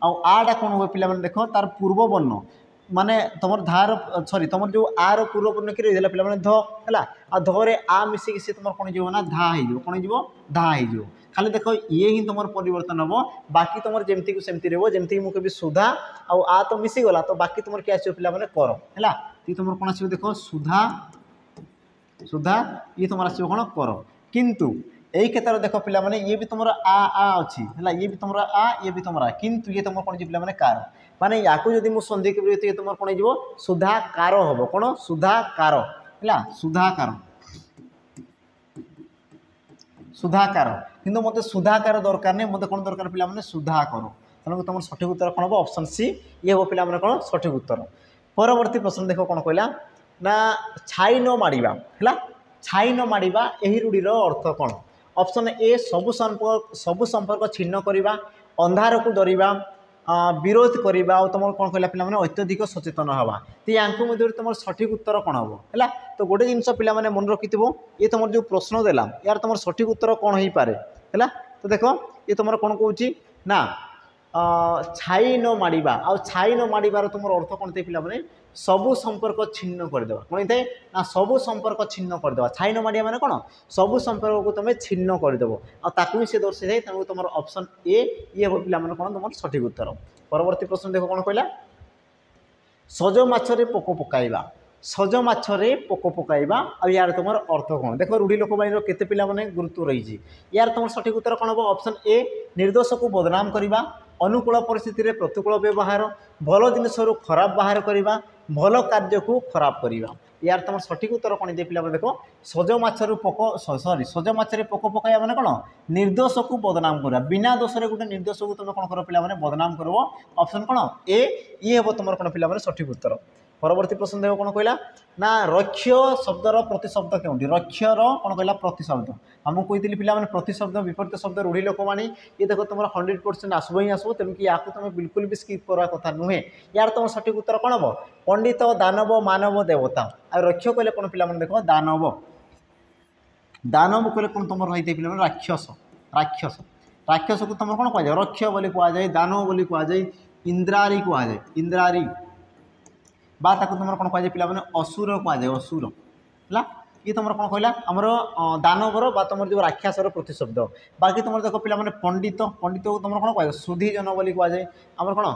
हो आटा कौन हुए पे देख तार पूर्व वर्ण माने तुम धार सॉरी तुम जो आर पूर्व वर्ण कि रही पे ध है आ धरे आ मिसिक सी तुम कौन जी ना धा हो कौन हो धा हो खाली देख ये ही तुम परिवर्तन हम बाकी तुम जमती को सेमती रहो जमती मुझे सुधा आ तो मिसीगला तो बाकी तुम किए आसो पे कर है तुम कौन आस देख सुधा सुधा ये तुम आस कौन कर किंतु यही क्षेत्र देख पे ये भी तुम आ अच्छी है ये भी तुम आ ये भी तुम आ किंतु ये तुम कौन जी पे कार माने या जदि मुझे संधि के तुम कौन हो सुधाकार हम कौन सुधाकार है सुधाकार सुधाकार किंतु मत सुधाकार दरकार नहीं मत कौन दरकार पे सुधाकर तेणु तुम सठिक उत्तर कौन हम ऑप्शन सी ये हम पे कौन सठिक उत्तर। परवर्ती प्रश्न देख कौन कहला ना छाई न माड़ा है छाई न माड़ा यही रूढ़ीर अर्थ कौन। ऑप्शन ए सबु संपर्क छिन्न करवा अंधार को डरवा विरोध करवा तुम कौन कहला पे अत्यधिक सचेतन हवा तो या मध्य तुम सठिक उत्तर कौन हम है। तो गोटे जिन पे मन रखि ये तुम जो प्रश्न देला यार तुम सठिक उत्तर कौन हो पारे है। तो देख ये तुम कौन कौच ना छाई न माड़ा आ छाई न माड़ार तुम अर्थ कौन थे पे सबु संपर्क छिन्न करदे कौन होता है ना सबु संपर्क छिन्न करदे छाई न माड़ा मैंने कौन सबु संपर्क को तुम छिन्न करदेव आकु से दर्शाई जाए तेणु तुम ऑप्शन ए ये पे कौन तुम सठिक उत्तर। परवर्ती प्रश्न देख कौन कहला सज माछरे पोक पकाइबा सज माछरे पोक पकाइबा आ यार तुम अर्थ कौन देख रूढ़ी लोक बाणी केते पिला माने गुरुत्व रही यार तुम सठिक उत्तर कौन हम ऑप्शन ए निर्दोष को बदनाम करवा अनुकूल परिस्थिति रे प्रतिकूल व्यवहार भल जिनस खराब बाहर करवा भल कार्य को खराब करवा यार तुम सठिक उत्तर कौन दे पे देख सज माछर पोक सॉरी सज माछरे पोक पकाइबा माने कौन निर्दोष को बदनाम करवा बिना दोष गोटे निर्दोष को तुम कौन कर पे बदनाम कर ऑप्शन कौन ए ये हम तुम कौन पे सठिक उत्तर। परवर्ती प्रश्न देख कौन कहला ना रक्ष शब्दर प्रतिशब्द क्योंटी रक्षर कौन कहला प्रतिशब्द आमको कही पे प्रतिशब्द विपरीत शब्द रूढ़ी लोकवाणी ये देख तुम 100% आसब ही आसब तेणुक या तुम बिल्कुल भी स्किप करवा कथा नुहे यार तुम सठिक उत्तर कौन हम पंडित दानव मानव देवता आ रक्ष कहले कौन पे देख दानव दानव कहले कौन तुम रही पे राक्षस राक्षस राक्षस को तुम कौन कह रक्ष बोली कहुए दानव बोली कहुए इंद्रारी कहुए इंद्रारी बा तुम कौन कहुए पे असुर कहुए असुर है ये तुम कौन कहला आमर दानवर बा तुम जो राक्षसर प्रतिशब्द बाकी तुम देख पे पंडित पंडित को तुम कौन कह सुधीजन बोली कहुए आमर कौन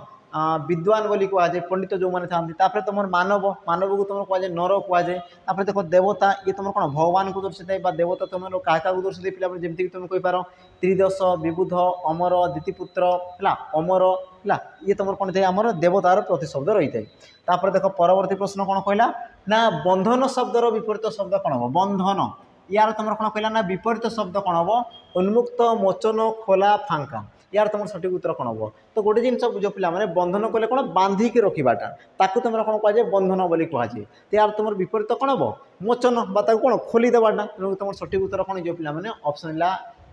विद्वान बोली कहुए पंडित जो मैंने था तुम मानव मानव को तुम कहुए नर कहुए देख देवता ये तुम कौन भगवान को दर्शाई देवता तुम क्या क्या दर्शाई पे जमीक तुम कहींपार त्रिदश विबुध अमर दीतिपुत्र है अमर है ये तुम कौन थे आमर देवतार प्रतिशब्द रही है। तापर देख परवर्ती प्रश्न कौन कहला ना बंधन शब्दर विपरीत शब्द कौन हम बंधन यार तुम कौन कहला ना विपरीत शब्द कौन हम उन्मुक्त मोचन खोला फांका यार तुम सठिक उत्तर कौन हम। तो गोटे जिन बुझ पे बंधन कहले कौन बांधिकी रखाटा ताकू तुम कौन कहुए बंधन बोली कहुए तो यार तुम विपरीत कौन हम मोचन बा कौन खोली देवाटा तेणु तुम सठिक उत्तर कौन जो पे ऑप्शन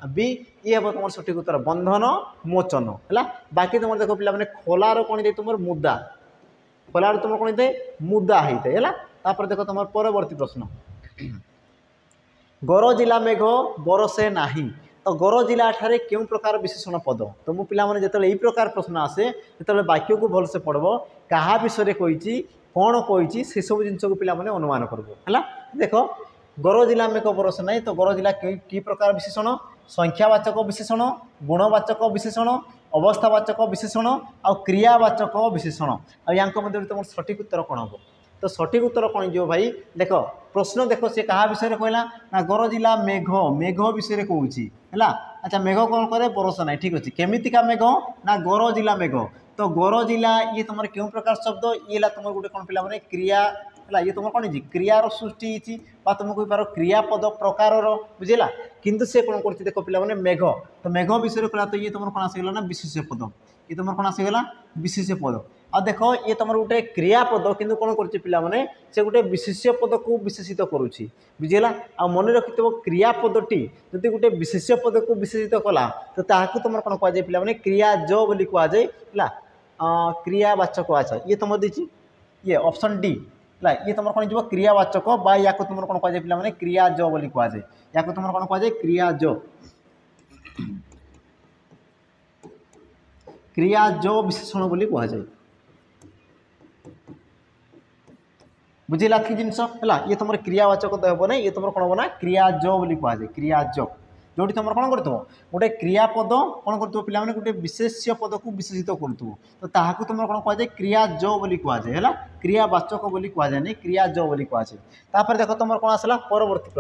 बी ये हम तुम सठिक उत्तर बंधन मोचन है। बाकी तुम देख पे खोलार कौन तुम मुदा खोलार तुम कौन थे मुदा होता है। देख तुम परवर्ती प्रश्न गरजिला मेघ बरसे नाही तो गरजिला ठारे क्यों प्रकार विशेषण पद तो मु पिला माने जेतले एई प्रकार प्रश्न आसे जेतले वाक्य को भल से पढ़बो कहा विषय कहिची कौन कहिची से सब जिंस को पिला माने अनुमान करबो हला देखो गरजिला मेघ बरस नहीं तो गरजिला कि प्रकार विशेषण संख्यावाचक विशेषण गुणवाचक विशेषण अवस्थावाचक विशेषण आ क्रियावाचक विशेषण आ यांको मध्ये तुम सठिक उत्तर कौन हम तो सठिक उत्तर कौन जो भाई देख प्रश्न देख सी क्या विषय कहला ना गरजिला मेघ मेघ विषय कहूँ है अच्छा मेघ कौन करे बरस ना ठीक अच्छे केमितिका मेघ ना गरजिला मेघ तो गरजिला ये तुम क्यों प्रकार शब्द ये तुम गोटे कौन पिला क्रिया है ये तुम कौन क्रियार सृष्टि तुम कहींपार क्रियापद प्रकार बुझेगा किंतु से कौन कर देख पे मेघ तो मेघ विषय कहला तो ये तुम कौन आसीगला ना विशेष्य पद ये तुम कौन आसीगला विशेष्य पद आ देख ये तुम गोटे क्रियापद किंतु कौन कर पे से गोटे विशेष्य पद को विशेषित करुच्ची बुझेगा आ मन रखि क्रियापदटी जदि गोटे विशेष्य पद को विशेषित कला तो ताकू तुम कौन कहुए पे क्रियाज बोली कहुए क्रियावाचक आचा ये तुम देती ये ऑप्शन डी है ये तुम कौन जो क्रियावाचक बा या तुम कौन कहुए पे क्रियाज बोली कहुए या तुम कौन कहुए क्रियाज क्रियाज विशेषण बोली कहुए बुझेगा कि जिनस है ये तुम क्रियावाचक तो हे ना ये तुम कौन हम ना क्रियाज बोली कहुए क्रियाज जो तुम कौन कर गोटे क्रियापद कौन कर पे गोटे विशेष्य पद को विशेषित करूँ तो ताकू तुम कौन कहुए क्रियाज बोली कहुए है क्रियावाचक बोली कहुए नहीं क्रियाज बोली कहुए तापर देख तुम कौन आसला परवर्ती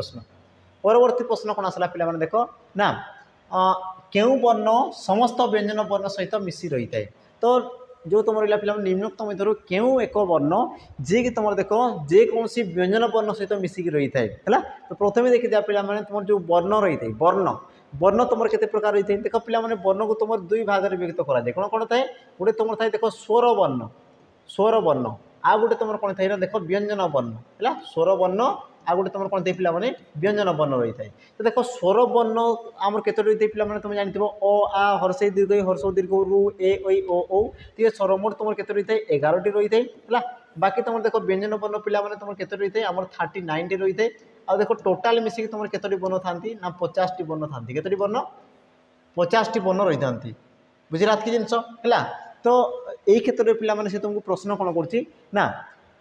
प्रश्न कौन आसला पे देख ना क्यों वर्ण समस्त व्यंजन वर्ण सहित मिसी रही है तो जो तुम रहा पे निम्नोक्त मध्य क्यों एक वर्ण जी कि तुम देख जेकोसी व्यंजन वर्ण सहित मिसिकी रही है तो प्रथम देखी दिया पे तुम जो वर्ण रही है वर्ण वर्ण तुम के प्रकार रही है देख पे वर्ण को तुम दुई भाग में विभक्त कराए कौन कौन थाए गोटे तुम थाए देख स्वर वर्ण आ गोटे तुम कौन थाए देख व्यंजन वर्ण है स्वर वर्ण आ गोटे तुम कौन पे व्यंजन वर्ण रही है तो देख स्वर वर्ण आम के रही पे तुम जानी अ आ हर्ष दीर्घ रु ए ऐ ओ औ तो ये स्वर मोट तुम के रही है 11 टी रही है बाकी तुम देख व्यंजन वर्ण पे तुम के रही है आम 39 टी रही है आ देख टोटाल मिसिक तुम के वर्ण था ना 50 टी वर्ण था के वर्ण 50 टी वर्ण रही था बुझेगा कि जिनस है तो यही क्षेत्र में पे तुमको प्रश्न कौन कर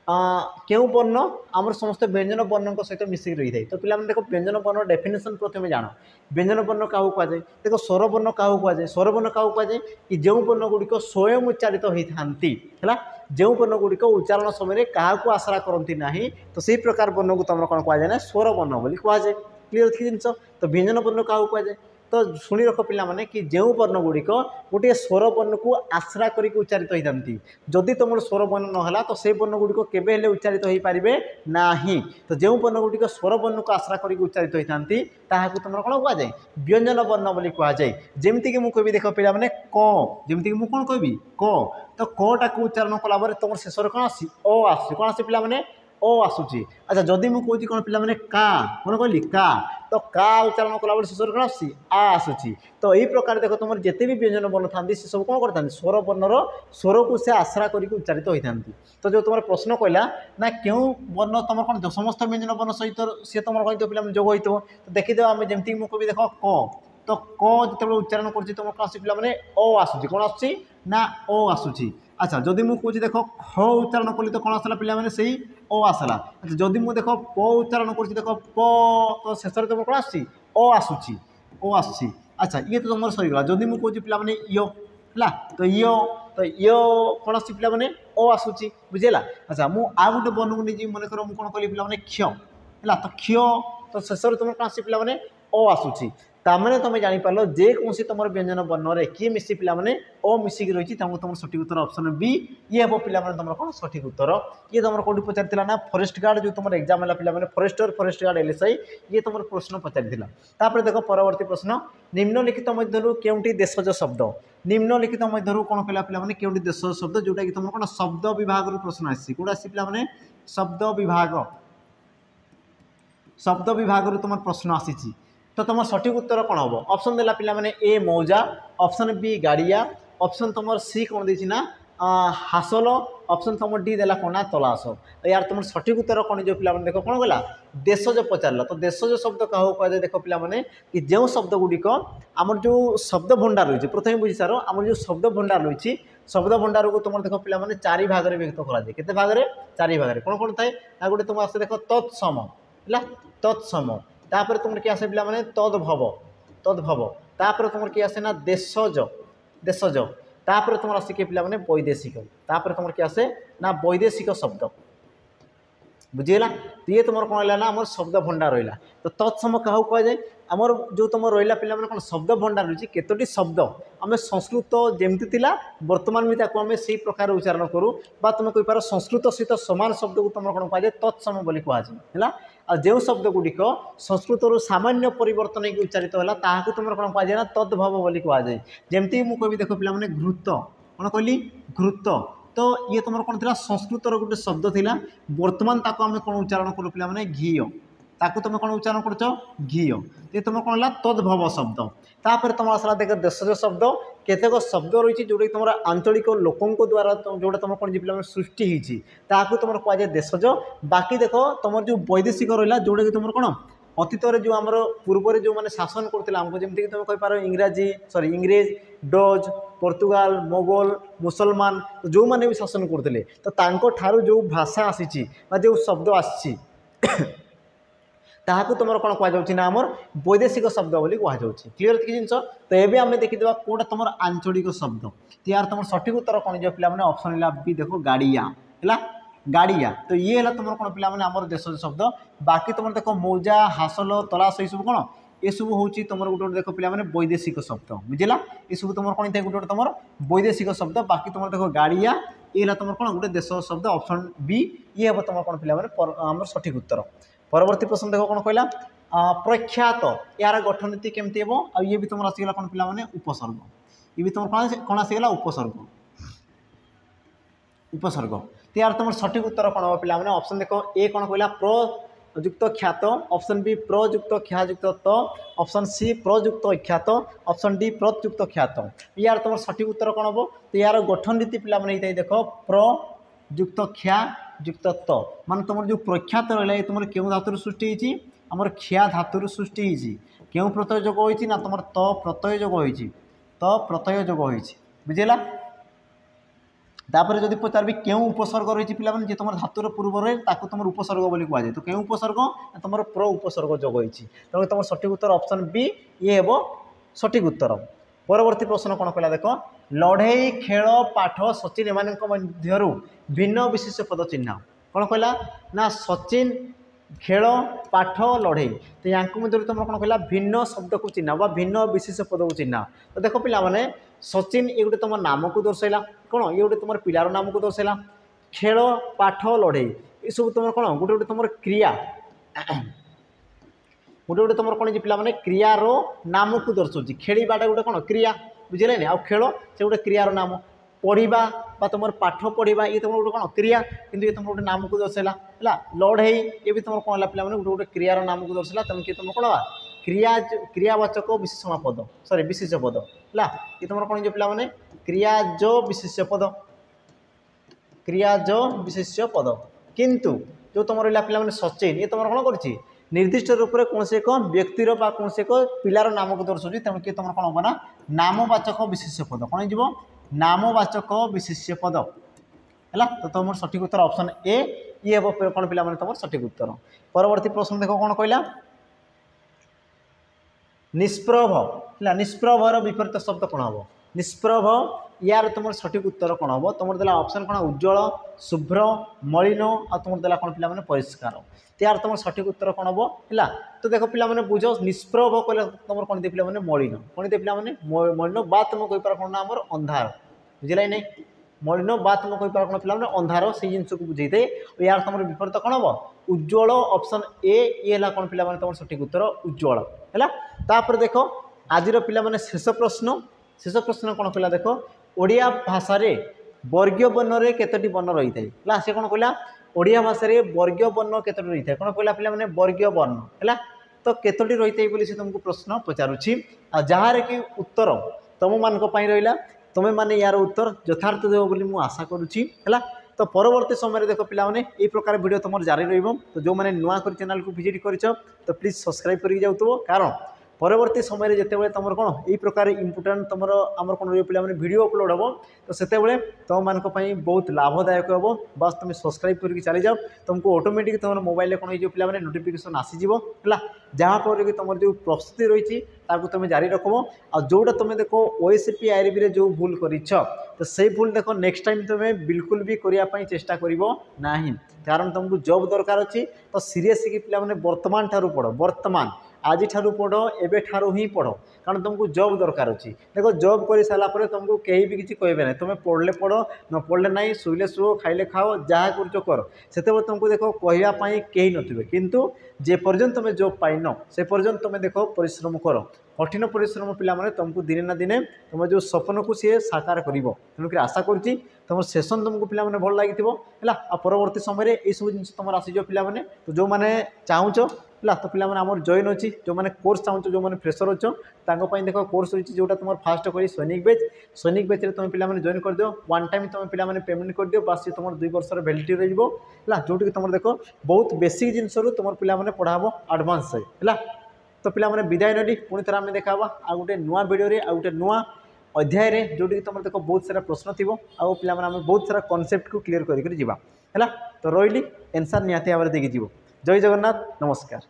क्यों वर्ण आमर समस्त व्यंजन वर्ण सहित मिसिक रही है तो पे देख व्यंजन वर्ण डेफिनेशन प्रथम जान व्यंजन वर्ण क्या कहुए देख स्वर वर्ण क्या कहुए स्वर वर्ण क्या कहुए कि जो वर्ण गुड़िक स्वयं उच्चारित होता है जो वर्ण गुड़िक उच्चारण समय क्या आश्रा करती ना तो से प्रकार वर्ण को तुम कौन कहुए ना स्वर वर्ण बोली कहुए क्लीयर अच्छी जिनस तो व्यंजन वर्ण क्या कहुए तो शुणी रख पे कि जो वर्ण गुड़िक गोटे स्वर वर्ण को आश्रा करके उच्चारित होती जदि तुम स्वर वर्ण ना तो से वर्ण गुड़िक केवे उच्चारित हो पारे ना तो जो वर्ण गुड़िक स्वर वर्ण को आश्रा करके उच्चारित होता तुम कौन कहुए व्यंजन वर्ण बोली कहुए जमीक मुझे देख पे कमीक मुझे कौन कहि क तो कटा को उच्चारण कला तुम शेष कौन आस कौन आस पे ओ आसूची अच्छा जदि मुझे कौन पे का कौन कहली का तो का उच्चारण कला शेष कौन आसूची तो यही प्रकार देख तुम जिते भी व्यंजन वर्ण था से सब कौन करता स्वर वर्णर स्वर को से आश्रा करके उच्चारित होता तो जो तुम प्रश्न कहला ना क्यों वर्ण तुम कौन समस्त व्यंजन वर्ण सहित सी तुम कही पे जोग हो तो देखीदेव आम जमी मुझे देख क तो क जो उच्चारण कर तुम कौन आस पे ओ आसूची कौन आसूची ना ओ आसूची अच्छा जदि मुझे देख ख उच्चारण कली तो कौन आसला पे से ओ आसला अच्छा जदि मुझे देख प उच्चारण कर देख प तो शेष तुम कौन आसूची ओ आसूची ओ आसूची अच्छा ये तो तुम सहीगला जदि मुझे पे यो है तो यो कौन आस पे ओ आसूची बुझेगा अच्छा मुझे आ गोटे वर्ण को नहीं मन कर कौन कली पे क्ष है तो क्ष तो शेष तुम कौन आस पे ओ आसूची तामने तुम जापर जेकोसी तुम व्यंजन वर्ण किए मिसी पे ओ मिसिक रही तुम सठिक उत्तर ऑप्शन बी ये हम पे तुम कौन सठिक उत्तर ये तुम कौटी पचार ना फॉरेस्ट गार्ड जो तुम एग्जाम है पे फॉरेस्टर फॉरेस्ट गार्ड एलएसआई ये तुम प्रश्न पचार देख परवर्ती प्रश्न निम्नलिखित मध्य केउंटी देशज शब्द निम्नलिखित मध्य कौन कहला पे केउंटी देशज शब्द जोटा कि तुम कौन शब्द विभाग प्रश्न आसी कौट आसी पे शब्द विभाग तुम प्रश्न आसी तो तुम सठिक उत्तर कौन हम ऑप्शन देला पे ए मौजा ऑप्शन बी गाड़िया ऑप्शन तुम सी कौन देना हासल ऑप्शन तुम डी देला कौन ना तलाश यार तुम सठिक उत्तर कौन जो पिला देख कौन कहला देशज पचार तो देशज शब्द क्या कह देख पे कि जो शब्द गुड़िक आमर जो शब्द भंडार रही प्रथम बुझी सार आम जो शब्द भंडार रही शब्द भंडार को तुम देख पे चारि भाग में विभक्त कराए के भाग में चारि भाग में कौन कौन थाए ना गोटे तुम आस देख तत्सम है तत्सम तापर तुम किए आसे पे तद्भव तापर तुम किए आसे ना देशज देशज तापर तुम आसिक पे वैदेशिक तापर तुम किए आसे ना वैदेशिक शब्द बुझीगला तो ये तुम कौन रहा आम शब्द भंडार रहा तो तत्सम क्या कह जाए आमर जो तुम रहा पे कौन शब्द भंडार रही केतोटी शब्द आम संस्कृत जमती थिला वर्तमान भी आम से प्रकार उच्चारण करूँ तुम कहींपार संस्कृत सहित सामान शब्द को तुम कौन कह तत्सम बोली कहुए आ जो शब्द गुड़िक संस्कृत सामान्य परिवर्तन होगी उच्चारित है ताकू तुम कौन कहुए ना तद्भव बोली कहुए जमती मुझे कहबी देख पे घृत कौन कहली घृत तो ये तुम कौन थी संस्कृतर गोटे शब्द थिला वर्तमान ताको आम कौन उच्चारण करूँ पे घी ताकू तुम कौन उच्चारण कर घी ये तुम कौन है तद्भव शब्द तापर तुम आसला देख देशज शब्द केतेक शब्द रही जोटा तुम आंचलिक लोकों द्वारा जोटा तुम कौन पे सृष्टि होती तुम कहुए देशज बाकी देख तुम जो वैदेशिक रहा जोटा कि तुम कौन अतीत जो आम पूर्व जो मैंने शासन करते आमको जमीक तुम कहींपार इंग्राजी सॉरी इंग्रेज डच पोर्तुगाल मोगल मुसलमान तो जो मैंने भी शासन करते तो तांको ठारू जो भाषा आसी जो शब्द आसी ताकू तुम कौन कहुच्छी ना आमर वैदेशिक शब्द बोली कहुच्छे क्लीयर कि जिन तो ये आम देखीदा कौटा तुम आंचलिक शब्द तो यार तुम सठिक उत्तर कौन जो पे ऑप्शन है बी देखो गाड़िया है गाड़िया तो ये है तुम कौन पे आमर देशज शब्द बाकी तुम देख मौजा हासल तलाश ये सब कौन ये सब हूँ तुम गोटे देख पे वैदेशिक शब्द बुझेगा ये सब तुम कौन थे गोटे तुम वैदेशिक शब्द बाकी तुम देख गाड़िया ये तुम कौन गोटे देश शब्द ऑप्शन बी ये हम तुम कौन पे आम सठिक उत्तर परवर्ती प्रश्न देख कौन कहला प्रख्यात यार गठनीति केमती हे आ ये भी तुम आसीगला कौन पे उपसर्ग ये भी तुम कौन आसीगला उपसर्ग उपसर्ग तो यार तुम सठिक उत्तर कौन हम पे ऑप्शन देख ए कौन कहला प्रयुक्त ख्यात ऑप्शन बी प्रयुक्त ख्यायुक्त त ऑप्शन सी प्रयुक्त ख्यात ऑप्शन डी प्रयुक्त ख्यात यार तुम सठिक उत्तर कौन हम तो यार गठन रीति पे देख प्रयुक्त ख्यायुक्त त मान तुम जो प्रख्यात रहा तुम क्यों धातु सृष्टि होती आमर ख्या धातु सृष्टि होती क्यों प्रत्यय जोग होती ना तुम त प्रत्यय जोग होती त प्रत्यय जोग होती बुझेगा तापर जब पचारि क्यों उपसर्ग रही पे जी तुम धातुर पूर्व रहे तुम उपसर्ग बोली कहुए तो क्यों उपसर्ग तुम प्र उपसर्ग जोग होती तेणु तुम सठिक उत्तर ऑप्शन बी ये हे सठिक उत्तर परवर्ती प्रश्न कौन कहला देख लड़े खेल पाठ सचिन एम भिन्न विशेष पद चिन्ह कौन कहला ना सचिन खेल पाठ लड़े तो या मध्य तुम कौन कहला भिन्न शब्द को चिन्ह भिन्न विशेष पद को चिन्ह तो देख पे सचिन ये गोटे तुम नाम को दर्शाइला कौन ये गोटे तुम पिलार नाम को दर्शाइला खेल पाठ लड़े ये सब तुम कौन गोटे गोटे तुम क्रिया गोटे गोटे तुम कौन पे क्रियार नाम को दर्शाऊँ खेलवाटा गोटे कौन क्रिया बुझे आ खेल से गोटे क्रियार नाम पढ़ा तुम पाठ पढ़ा ये तुम गोटे कौन क्रिया किंतु ये तुम गोटे नाम को दर्शाइला है लड़े ये भी तुम कौन पे गोटे गोटे क्रियार नाम को दर्शाइला तेणु कि तुम कौन क्रियावाचक विशेषण पद सॉरी विशेष पद है ये तुम कौन जो पे क्रियाज विशेष्य पद क्रियाज विशेष्य पद किंतु जो तुम रहा पे सचिन ये तुम कौन कर निर्दिष्ट रूप से कौन से एक व्यक्तिर कौन से एक पिलार नाम को दर्शाऊँ तेणु कि तुम कौन हम ना नामवाचक विशेष्य पद कौन हो नामवाचक विशेष्य पद है तो तुम सठिक उत्तर ऑप्शन ए ये हम कौन पे तुम सठिक उत्तर परवर्ती प्रश्न देख कौन कहला निष्प्रभ है निष्प्रभर विपरीत शब्द कौन हम निष्प्रभ यार तुम सठिक उत्तर कौन हम तुम देला ऑप्शन कौन उज्ज्वल शुभ्र मलिन आ तुम देला कौन पे परिष्कार तो यार तुम सठिक उत्तर कौन हम है तो देख पे बुझ निष्प्रभ कहले तुम कौन दे पे मलिन कौन दे पे मलिन बा तुम कहींपार कौन ना आमर अंधार बुझे नहीं मलिन बा तुम कहींपार कौन पे अंधार से जिन को बुझे थे यार तुम विपरीत कौन हम उज्ज्वल ऑप्शन ए ये कौन पे तुम सठिक उत्तर उज्ज्वल है तापर देख आज पे शेष प्रश्न कौन कहला देख ओडिया भाषा रे वर्गीय वर्ण रे केतोटी वर्ण रही है से कौन कहला ओडिया भाषा रे वर्गीय वर्ण केतोटी रही है कौन कहला पे वर्गीय वर्ण है तो केतोटी रही है तुमको प्रश्न पचारुछि जहाँ कि उत्तर तुम मान रहा तुम्हें मैंने यार उत्तर यथार्थ देव बोली मु आशा करुच्ची है। तो परवर्ती समय देख पिला माने ए प्रकार वीडियो तुम जारी रहिबो। तो जो मैंने नुआ कर चैनल को विजिट कर तो प्लीज सब्सक्राइब कर जाऊँ कारण परवर्ती समय जिते तुम कौन यही प्रकार इम्पोर्टाट तुम आम कौन पे वीडियो अपलोड हम तो से तुम मान बहुत लाभदायक हम। बस तुम सब्सक्राइब करके चली जाओ तुमको ऑटोमेटिक तुम मोबाइल कौन हो पे नोटिफिकेशन आसीज है जहाँफल कि तुम जो प्रस्तुति रही तुम जारी रखब। आ जोटा तुम देख ओएसपी आईआरबी जो भूल कर तो से भूल देख नेक्स्ट टाइम तुम्हें बिल्कुल भी करने चेष्टा करना कारण तुमको जॉब दरकार अच्छी। तो सीरीयस पे वर्तमान ठारू पढ़ वर्तमान आज ठारू पढ़ एबे ठारू ही पढ़ कारण तुमको जॉब दरकार अच्छी। देखो जॉब कर सारापर तुमको कहीं भी किसी कहे ना तुम पढ़ले पढ़ न पढ़ले ना शुले शुओ खाइले खाओ जहाँ कर से तुमको देख कहवाई कहीं नथिबे किंतु जे पर्यंत तुम जॉब पाइन से पर्यंत तुम देख परिश्रम कर कठिन परिश्रम पिला तुमको दिने ना दिने तुम जो सपन को सी साकार कर तेणुक आशा करुँच तुम सेसन तुमको पिला भल लगी है। परवर्ती समय ये सब जिन तुम आसीज पे तो जो मैंने चाहूच है तो पे आम जॉइन अच्छी जो मैंने कोर्स चाहूँ जो मैंने फ्रेशर अच्छो देख कोर्स रही जोटा तुम फास्ट कर सैनिक बैच तुम पे जॉइन कर दियो वन टाइम तुम पे पेमेंट कर दियो बस तुम 2 वर्ष वैलिडिटी रहा जो तुम देख बहुत बेसिक जिनस तुम पे पढ़ाब एडवांस है। तो पे विदाय नदी पुणी थे आम देखा आ गोटे नुआ वीडियो आ गोटे नुआ अध्याय जोटी तुम देख बहुत सारा प्रश्न थी आउ पे बहुत सारा कॉन्सेप्ट को क्लीयर कर है। तो रही आंसर निहाती भाव देखी जय जगन्नाथ नमस्कार।